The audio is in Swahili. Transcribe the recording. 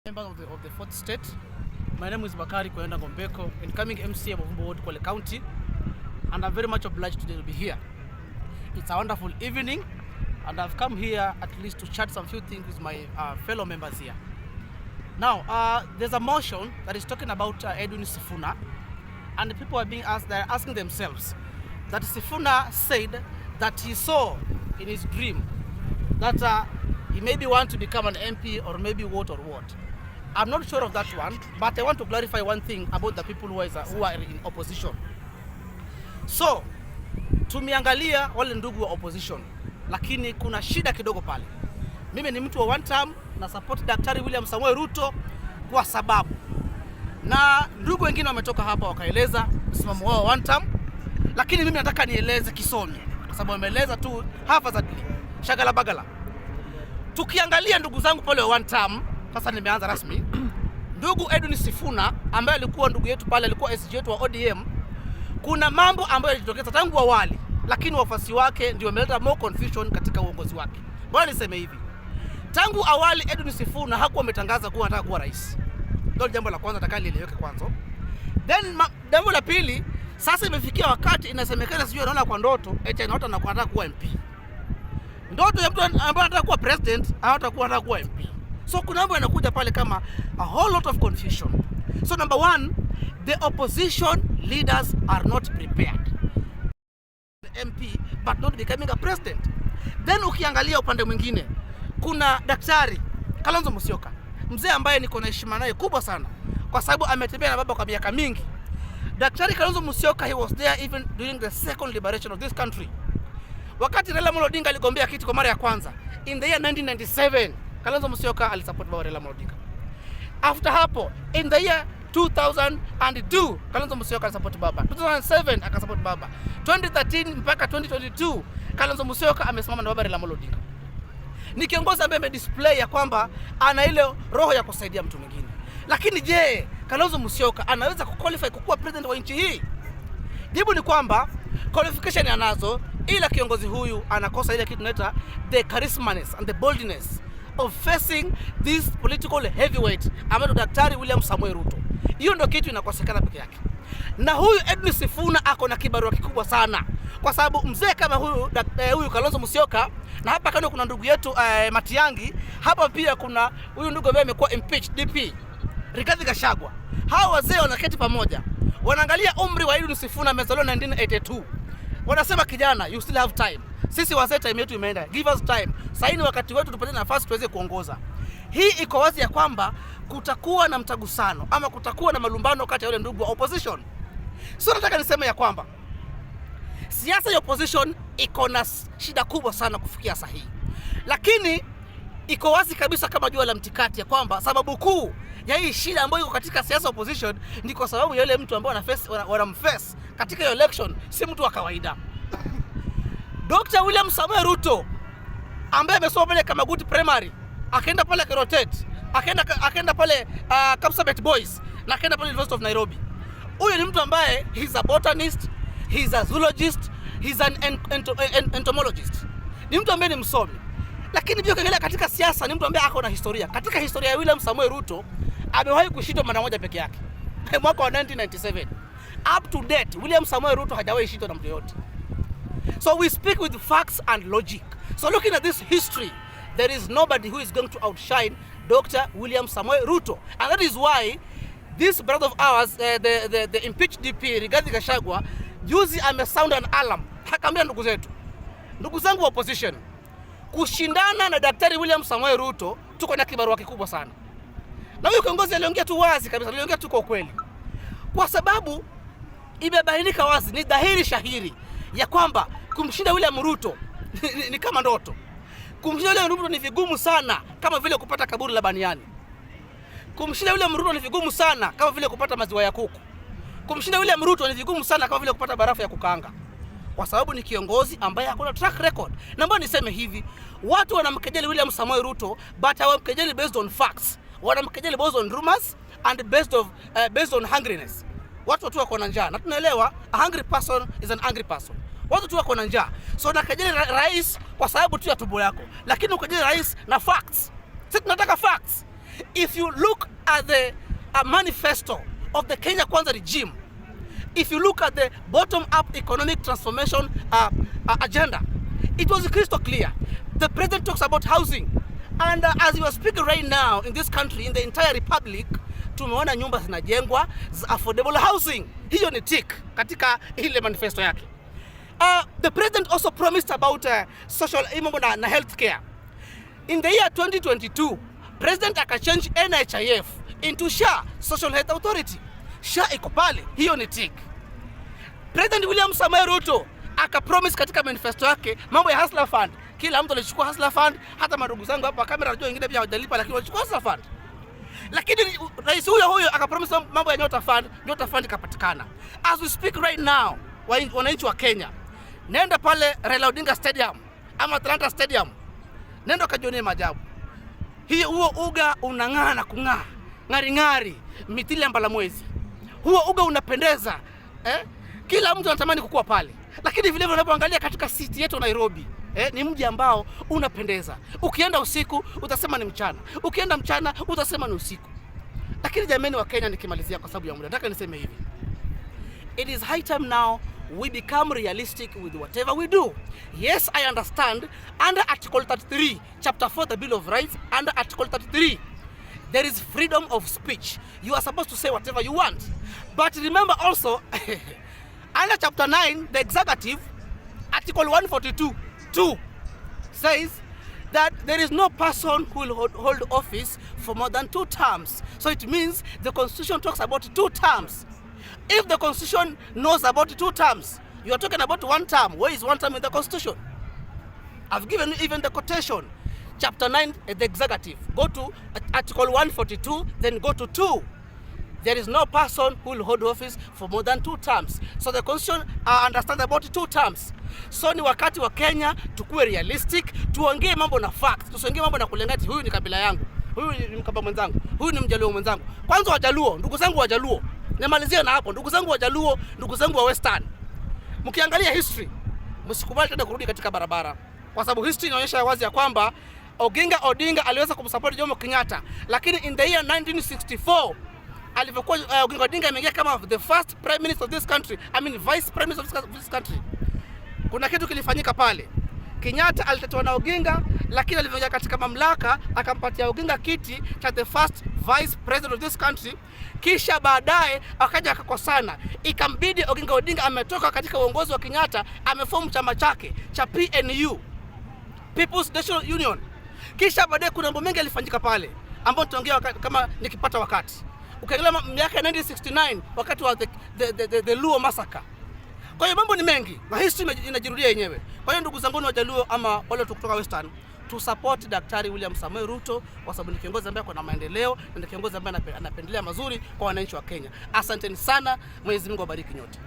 Member of the 4th state. My name is Bakari Kwenda Gombeko, incoming MC of Ward Kwale County, and I'm very much obliged today to be here. It's a wonderful evening, and I've come here at least to chat some few things with my fellow members here. Now, there's a motion that is talking about Edwin Sifuna, and the people are being asked, they're asking themselves that Sifuna said that he saw in his dream that he maybe want to become an MP or maybe what or what. I'm not sure of that one, but I want to clarify one thing about the people who are in opposition. So, tumeangalia wale ndugu wa opposition, lakini kuna shida kidogo pale. Mimi ni mtu wa one term na support Daktari William Samoei Ruto kwa sababu. Na ndugu wengine wametoka hapa wakaeleza msimamo wao one term, lakini mimi nataka nieleze kisomi kwa sababu wameeleza tu haphazardly, shagala bagala. Tukiangalia ndugu zangu pale wa one term, sasa nimeanza rasmi. Ndugu Edwin Sifuna ambaye alikuwa ndugu yetu pale, alikuwa SG wetu wa ODM, kuna mambo ambayo yalijitokeza tangu awali, lakini wafuasi wake ndio wameleta more confusion katika uongozi wake. Bwana niseme hivi, tangu awali Edwin Sifuna hakuwa ametangaza kuwa anataka kuwa rais. Ndio jambo la kwanza nataka lieleweke kwanza. Then jambo la pili, sasa imefikia wakati inasemekana sijui anaona kwa ndoto eti anaota na anataka kuwa MP. Ndoto ya mtu ambaye anataka kuwa president, anataka kuwa MP. So kuna mambo yanakuja pale kama a whole lot of confusion. So number one, the opposition leaders are not prepared. The MP but not becoming a president. Then ukiangalia upande mwingine, kuna Daktari Kalonzo Musyoka, mzee ambaye niko na heshima naye kubwa sana kwa sababu ametembea na baba kwa miaka mingi. Daktari Kalonzo Musyoka, he was there even during the second liberation of this country. Wakati Raila Amolo Odinga aligombea kiti kwa mara ya kwanza in the year 1997, Kalonzo Musyoka alisupport baba Raila Amolo Odinga. After hapo in the year 2002 Kalonzo Musyoka alisupport baba. 2007 akasupport baba. 2013 mpaka 2022 Kalonzo Musyoka amesimama na baba Raila Amolo Odinga. Ni kiongozi ambaye amedisplay ya kwamba ana ile roho ya kusaidia mtu mwingine. Lakini je, Kalonzo Musyoka anaweza kuqualify kuwa president wa nchi hii? Jibu ni kwamba qualification anazo, ila kiongozi huyu anakosa ile kitu tunaita the charismaness and the boldness of facing this political heavyweight ambaye Daktari William Samoei Ruto. Hiyo ndio kitu inakosekana peke yake. Na huyu Edwin Sifuna ako na kibarua kikubwa sana kwa sababu mzee kama huyu Kalonzo Musyoka, na hapa kando kuna ndugu yetu Matiang'i, hapa pia kuna huyu ndugu ambaye amekuwa impeached DP Rigathi Gachagua. Hao wazee wanaketi pamoja, wanaangalia umri wa Edwin Sifuna, amezaliwa 1982. Wanasema kijana, you still have time. Sisi wazee time yetu imeenda. Give us time. Sasa ni wakati wetu tupate nafasi tuweze kuongoza. Hii iko wazi ya kwamba kutakuwa na mtagusano ama kutakuwa na malumbano kati ya wale ndugu wa opposition. So nataka niseme ya kwamba siasa ya opposition iko na shida kubwa sana kufikia sahihi. Lakini iko wazi kabisa kama jua la mtikati ya kwamba sababu kuu ya hii shida ambayo iko katika siasa opposition ni kwa sababu ya yule mtu ambaye wanamface katika hiyo election si mtu wa kawaida. Dr. William Samoei Ruto ambaye amesoma pale Kamaguti Primary, akaenda pale Kerotet, akaenda pale Kapsabet Boys, na akaenda pale University of Nairobi. Huyu ni mtu ambaye he's a botanist, he's a zoologist, he's an entomologist. Ni mtu ambaye ni msomi. Lakini pia ukiangalia katika siasa ni mtu ambaye ako na historia. Katika historia ya William Samoei Ruto amewahi kushindwa mara moja peke yake. Mwaka wa 1997. Up to date William Samoei Ruto hajawahi shindwa na mtu yote. So we speak with facts and logic. So looking at this history, there is nobody who is going to outshine Dr. William Samoei Ruto. And that is why this brother of ours, the impeached DP Rigathi Gachagua, juzi amesound an alarm. Hakamwambia ndugu zangu wa opposition, kushindana na Daktari William Samoei Ruto tuko na kibarua kikubwa sana. Na huyo kiongozi aliongea tu wazi kabisa, aliongea tu kwa kweli. Kwa sababu imebainika wazi, ni dhahiri shahiri ya kwamba kumshinda William Ruto ni kama ndoto. Kumshinda William Ruto ni vigumu sana kama vile kupata kaburi la baniani. Kumshinda William Ruto ni vigumu sana kama vile kupata maziwa ya kuku. Kumshinda William Ruto ni vigumu sana kama vile kupata barafu ya kukaanga. Kwa sababu ni kiongozi ambaye hakuna track record. Na mbona niseme hivi, watu wanamkejeli William Samoei Ruto but hawamkejeli based on facts. Wanamkejeli based on rumors and based on hungriness. Watu wako na njaa. Na tunaelewa a hungry person is an angry person. Watu wako na njaa. So nakejeli rais kwa sababu tu ya tumbo yako. Lakini ukejeli rais na facts. Sisi tunataka facts. If you look at the manifesto of the Kenya Kwanza regime, if you look at the bottom-up economic transformation agenda, it was crystal clear. The president talks about housing, and as you are speaking right now in this country, in the entire republic, tumeona nyumba zinajengwa za affordable housing. Hiyo ni tick katika ile manifesto yake. The president also promised about social na healthcare. In the year 2022, president akachange NHIF into SHA, Social Health Authority. SHA iko pale, hiyo ni tick. President William Samoei Ruto akapromise katika manifesto yake mambo ya Hustler Fund. Kila mtu alichukua Hustler Fund, hata madugu zangu hapa kamera najua wengine pia hawajalipa, lakini walichukua Hustler Fund. Lakini rais huyo akapromise mambo ya Nyota Fund, Nyota Fund ikapatikana. As we speak right now, wananchi wa Kenya, nenda pale Raila Odinga Stadium ama Atlanta Stadium, nenda kajionee maajabu. Huo uga unang'aa na kung'aa, ng'ari mithili ya mbalamwezi. Huo uga unapendeza, kila mtu anatamani kukua pale. Lakini vile vile unapoangalia katika city yetu Nairobi, ni mji ambao unapendeza. Ukienda usiku utasema ni mchana, ukienda mchana utasema ni usiku. Lakini jamani wa Kenya, nikimalizia kwa sababu ya muda, nataka niseme hivi. It is high time now we become realistic with whatever we do. Yes, I understand under Article 33, Chapter 4, the Bill of Rights, under Article 33, there is freedom of speech. You are supposed to say whatever you want. But remember also, under Chapter 9, the Executive, Article 142(2) says that there is no person who will hold office for more than 2 terms. So it means the Constitution talks about 2 terms. If the Constitution knows about 2 terms, you are talking about 1 term. Where is 1 term in the Constitution? I've given you even the quotation. Chapter 9, the Executive. Go to Article 142, then go to 2. There is no person who will hold office for more than 2 terms. So the Constitution understands about 2 terms. So ni wakati wa Kenya tukue realistic, tuongee mambo na facts, tusiongee mambo na kulengati huyu ni kabila yangu, huyu ni Mkamba mwenzangu, huyu ni Mjaluo mwenzangu. Kwanza Wajaluo, ndugu zangu Wajaluo, nimalizia na hapo, ndugu zangu Wajaluo, ndugu zangu wa Western. Mkiangalia history, msikubali tena kurudi katika barabara, kwa sababu history inaonyesha wazi ya kwamba Oginga Odinga aliweza kumsupport Jomo Kenyatta, lakini in the year 1964 alivyokuwa Oginga Odinga ameingia kama the first prime minister of this country, vice prime minister of this country, kuna kitu kilifanyika pale. Kenyatta alitetewa na Oginga, lakini alivyoingia katika mamlaka akampatia Oginga kiti cha the first vice president of this country. Kisha baadaye akaja akakosana, ikambidi Oginga Odinga ametoka katika uongozi wa Kenyatta, ameform chama chake cha PNU, People's National Union. Kisha baadaye kuna mambo mengi yalifanyika pale ambapo tutaongea kama nikipata wakati. Ukiangalia miaka ya 1969 wakati wa the Luo massacre. Kwa hiyo mambo ni mengi na history inajirudia yenyewe. Kwa hiyo ndugu zangu wa Jaluo ama wale kutoka Western, tu support Daktari William Samoei Ruto kwa sababu ni kiongozi ambaye ana maendeleo na ni kiongozi ambaye anapendelea mazuri kwa wananchi wa Kenya. Asanteni sana, Mwenyezi Mungu awabariki nyote.